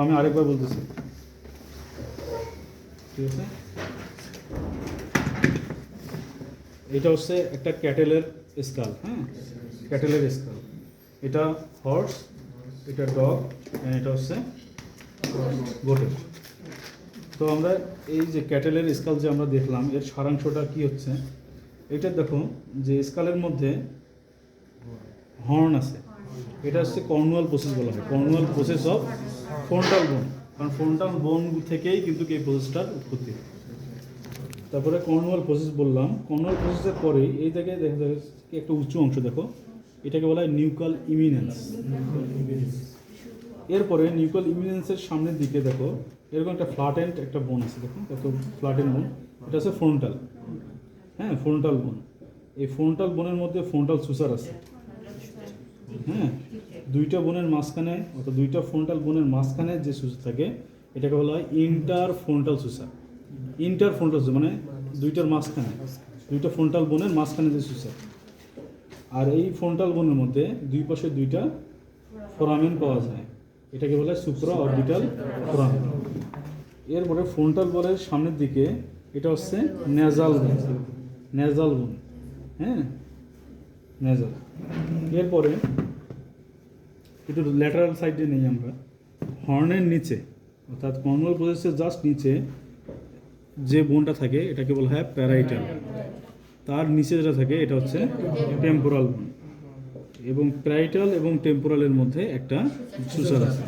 আমি আরেকবার বলতেছি, ঠিক আছে। এটা হচ্ছে একটা ক্যাটেলের স্কাল, হ্যাঁ, ক্যাটেলের স্কাল। এটা হর্স, এটা ডগ, এটা হচ্ছে গোটের। তো আমরা এই যে ক্যাটেলের স্কাল যে আমরা দেখলাম, এর সারাংশটা কি হচ্ছে, এটা দেখো যে স্কালের মধ্যে হর্ন আছে। এটা হচ্ছে কর্নুয়াল প্রসেস বলা হয়, কর্নুয়াল প্রসেস অফ ফ্রন্টাল বোন, কারণ ফ্রন্টাল বোন থেকেই কিন্তু এই প্রসেসটার উৎপত্তি। তারপরে কর্নুয়াল প্রসেস বললাম, কর্নুয়াল প্রসেসের পরেই এই জায়গায় দেখা যাচ্ছে একটা উঁচু অংশ, দেখো এটাকে বলা হয় নিউকাল ইমিনেন্স। এরপরে নিউকাল ইমিনেন্সের সামনের দিকে দেখো এরকম একটা ফ্ল্যাটেন্ড একটা বোন আছে, দেখো কত ফ্ল্যাটেন্ড বোন, এটা হচ্ছে ফ্রন্টাল, হ্যাঁ, ফ্রন্টাল বোন। এই ফ্রন্টাল বোনের মধ্যে ফ্রন্টাল সুসার আছে, হ্যাঁ, দুইটা বোনের মাঝখানে অর্থাৎ দুইটা ফ্রন্টাল বোনের মাঝখানে যে সুসার থাকে এটাকে বলা হয় ইন্টার ফ্রন্টাল সুসার। ইন্টার ফ্রন্টাল সুসার মানে দুইটার মাঝখানে, দুইটা ফ্রন্টাল বোনের মাঝখানে যে সুসার। আর এই ফ্রন্টাল বোনের মধ্যে দুই পাশে দুইটা ফোরামেন পাওয়া যায়, এটাকে বলা হয় সুপ্রা অরবিটাল ফোরামেন। এরপরে ফ্রন্টাল বোনের সামনের দিকে এটা হচ্ছে নেজাল বোন, নেজাল বোন, হ্যাঁ, নেজাল। এরপরে একটু ল্যাটারাল সাইডে নেই আমরা, হর্নের নিচে অর্থাৎ কর্নুয়াল প্রসেসের জাস্ট নিচে যে বোনটা থাকে এটাকে বলা হয় প্যারাইটাল। তার নিচে যেটা থাকে এটা হচ্ছে টেম্পোরাল বোন, এবং প্যারাইটাল এবং টেম্পোরালের মধ্যে একটা সুসার আছে।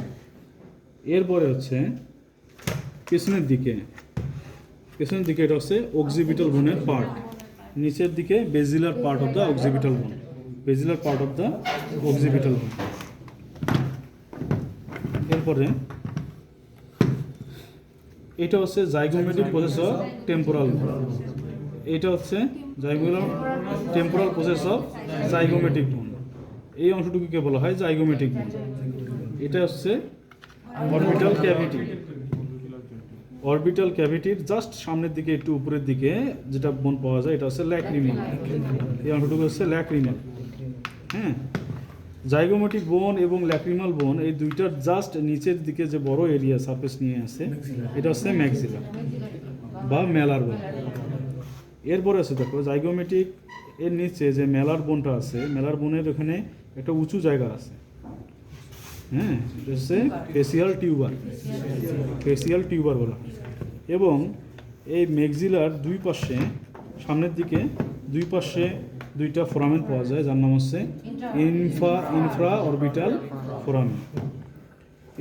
এরপরে হচ্ছে পেছনের দিকে, পেছনের দিকে এটা হচ্ছে অক্সিপিটাল বোনের পার্ট, নিচের দিকে বেজিলার পার্ট অফ দ্য অক্সিপিটাল বোন, বেজিলার পার্ট অফ দ্য অক্সিপিটাল বোন। এরপরে এটা হচ্ছে জাইগোমেটিক প্রসেস অফ টেম্পোরাল, এটা হচ্ছে temporal process of zygomatic bone. এই অংশটুকুকে বলা হয় জাইগোমেটিক বোন। এটা হচ্ছে অরবিটাল ক্যাভিটি, অরবিটাল ক্যাভিটির জাস্ট সামনের দিকে একটু উপরের দিকে যেটা বোন পাওয়া যায় এটা হচ্ছে ল্যাক্রিমাল, এই অংশটুকু হচ্ছে ল্যাক্রিমাল, হ্যাঁ। জাইগোমেটিক বোন এবং ল্যাক্রিমাল বোন এই দুইটার জাস্ট নিচের দিকে যে বড় এরিয়া সারফেস নিয়ে আছে এটা হচ্ছে ম্যাক্সিলা বা মেলার বোন। এরপরে আছে দেখো জাইগোমেটিক এর নিচে যে মেলার বোনটা আছে, মেলার বোনের ওখানে একটা উঁচু জায়গা আছে, হ্যাঁ, এটা হচ্ছে ফেসিয়াল টিউবার, ফেসিয়াল টিউবার বলা হয়। এবং এই ম্যাক্সিলার দুই পাশে সামনের দিকে দুই পাশে দুইটা ফোরামেন পাওয়া যায় যার নাম হচ্ছে ইনফ্রা অরবিটাল ফোরামেন।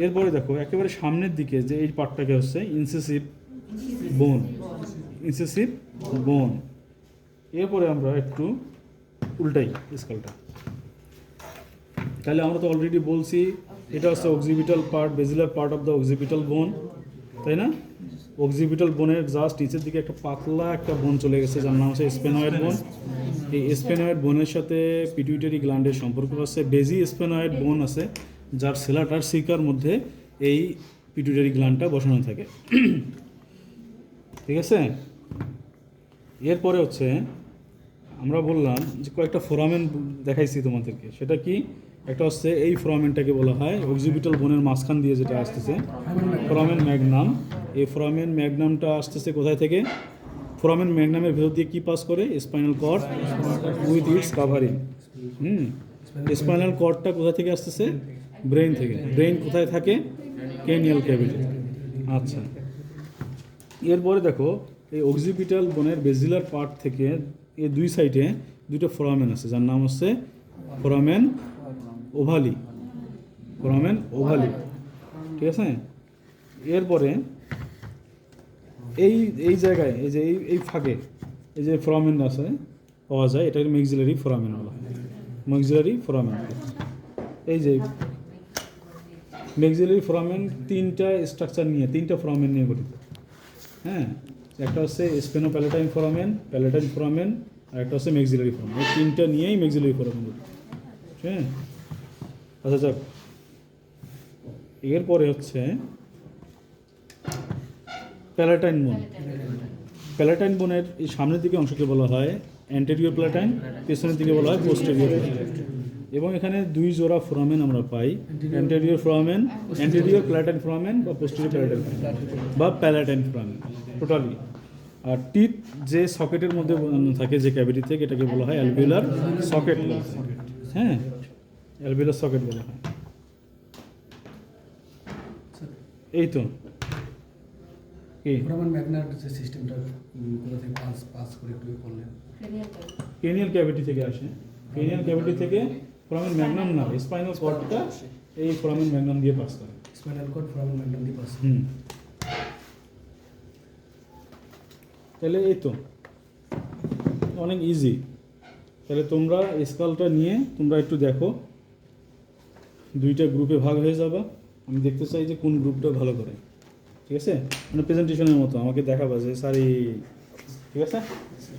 এরপরে দেখো একেবারে সামনের দিকে যে এই পার্টটাকে হচ্ছে ইনসেসিভ বোন, ইনসেসিভ বোন। এরপরে আমরা একটু উল্টাই স্কেলটা, তাহলে আমরা তো অলরেডি বলছি এটা হচ্ছে occipital part, basilar part of the occipital bone, তাই না। অক্সিপিটাল বোনের জাস্ট নিচের দিকে একটা পাতলা একটা বোন চলে গেছে যার নাম হচ্ছে স্পেনয়েড বোন। এই স্পেনয়েড বোনের সাথে পিটুইটারি গ্ল্যান্ডের সম্পর্ক আছে, বেজি স্পেনয়েড বোন আছে যার সেলাটার সিকার মধ্যে এই পিটুইটারি গ্ল্যান্ডটা বসানো থাকে, ঠিক আছে। এরপরে হচ্ছে আমরা বললাম যে কয়েকটা ফোরামেন দেখাইছি তোমাদেরকে, সেটা কি, একটা হচ্ছে এই ফোরামেনটাকে বলা হয় অক্সিপিটাল বোনের মাঝখান দিয়ে যেটা আসতেছে ফোরামেন ম্যাগনাম। এই ফোরামেন ম্যাগনামটা আসতেছে কোথায় থেকে, ফোরামেন ম্যাগনামের ভেতর দিয়ে কি পাস করে, spinal cord with its covering. Spinal কর্ডটা কোথা থেকে আসতেছে, ব্রেইন থেকে। ব্রেইন কোথায় থাকে, ক্রেনিয়াল ক্যাভিটি। আচ্ছা, এরপরে দেখো এই অক্সিপিটাল বোনের বেজিলার পার্ট থেকে এই দুই সাইডে দুটো ফোরামেন আছে যার নাম হচ্ছে ফোরামেন ওভালি, ফোরামেন ওভালি, ঠিক আছে। এরপরে এই এই জায়গায় এই যে এই ফাঁকে এই যে ফোরামেন আছে পাওয়া যায়, এটাকে ম্যাক্সিলারি ফোরামেন বলা হয়, ম্যাক্সিলারি ফোরামেন। এই যে ম্যাক্সিলারি ফোরামেন তিনটা স্ট্রাকচার নিয়ে, তিনটা ফোরামেন নিয়ে গঠিত, হ্যাঁ। একটা হচ্ছে স্পেনোপ্যালেটাইন ফোরামেন, প্যালেটাইন ফোরামেন, আর একটা হচ্ছে ম্যাক্সিলারি ফোরামেন। এই তিনটা নিয়েই ম্যাক্সিলারি ফোরামেন গঠিত, হ্যাঁ। আচ্ছা যাক, এরপরে হচ্ছে প্যালেটাইন বোন। প্যালেটাইন বোনের এই সামনের দিকে অংশকে বলা হয় অ্যান্টেরিয়র প্যালেটাইন, পেছনের দিকে বলা হয় পোস্টেরিয়র প্যালেটাইন। এবং এখানে 2 জোড়া ফোরামেন আমরা পাই, anterior foramen, anterior palatine foramen বা পোস্টেরিয়র প্যালাটাইন বা প্যালাটাইন ফোরামেন টোটালি। আর টিথ যে সকেটের মধ্যে থাকে, যে ক্যাভিটি থেকে, এটাকে বলা হয় অ্যালভিওলার সকেট। হ্যাঁ, অ্যালভিওলার সকেট বলা হয়। এই তো কি ফোরামেন ম্যাগনার যে সিস্টেমটা কোথা থেকে পাস করে একটু বললেন? ক্রেনিয়াল ক্যাভিটি থেকে আসে। ক্রেনিয়াল ক্যাভিটি থেকে ফোরামেন ম্যাগনাম না, স্পাইনাল কর্ডটা এই ফোরামেন ম্যাগনাম দিয়ে পাস করে। স্পাইনাল কর্ড ফোরামেন ম্যাগনাম দিয়ে পাস। তাহলে এই তো অনেক ইজি। তাহলে তোমরা স্কালটা নিয়ে তোমরা একটু দেখো, 2টা গ্রুপে ভাগ হয়ে যাবা। আমি দেখতে চাই যে কোন গ্রুপটা ভালো করে, ঠিক আছে? মানে প্রেজেন্টেশনের মতো আমাকে দেখাবা যে স্যার এই, ঠিক আছে?